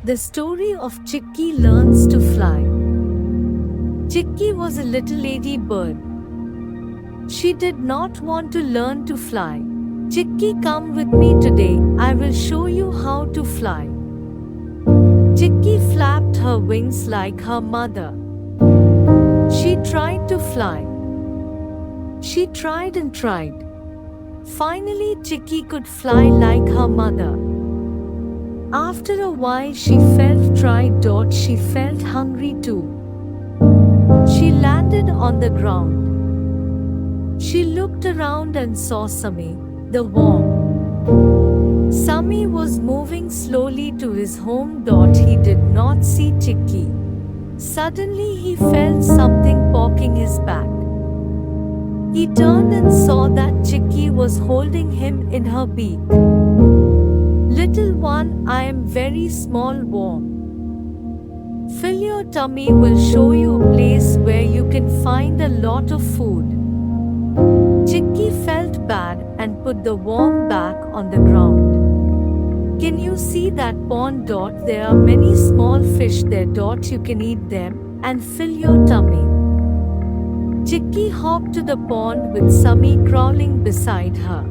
The story of Chikki learns to fly. Chikki was a little ladybird. She did not want to learn to fly. Chikki, come with me today, I will show you how to fly. Chikki flapped her wings like her mother. She tried to fly. She tried and tried. Finally, Chikki could fly like her mother. After a while, she felt tired. She felt hungry too. She landed on the ground. She looked around and saw Sammy, the worm. Sammy was moving slowly to his home. He did not see Chikki. Suddenly, he felt something poking his back. He turned and saw that Chikki was holding him in her beak. Little one, I am very small worm. Fill your tummy, will show you a place where you can find a lot of food. Chikki felt bad and put the worm back on the ground. Can you see that pond? There are many small fish there. You can eat them and fill your tummy. Chikki hopped to the pond with Sammy crawling beside her.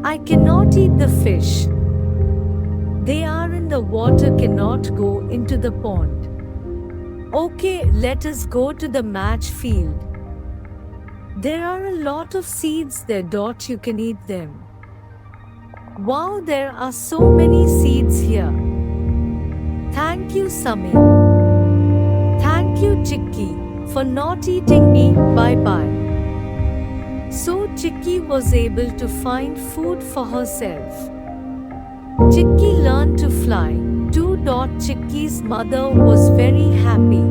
I cannot eat the fish. They are in the water, cannot go into the pond. Okay, let us go to the match field. There are a lot of seeds there. You can eat them. Wow, there are so many seeds here. Thank you, Sammy. Thank you, Chikki, for not eating me. Bye bye. So Chikki was able to find food for herself. Chikki learned to fly too. Chikki's mother was very happy.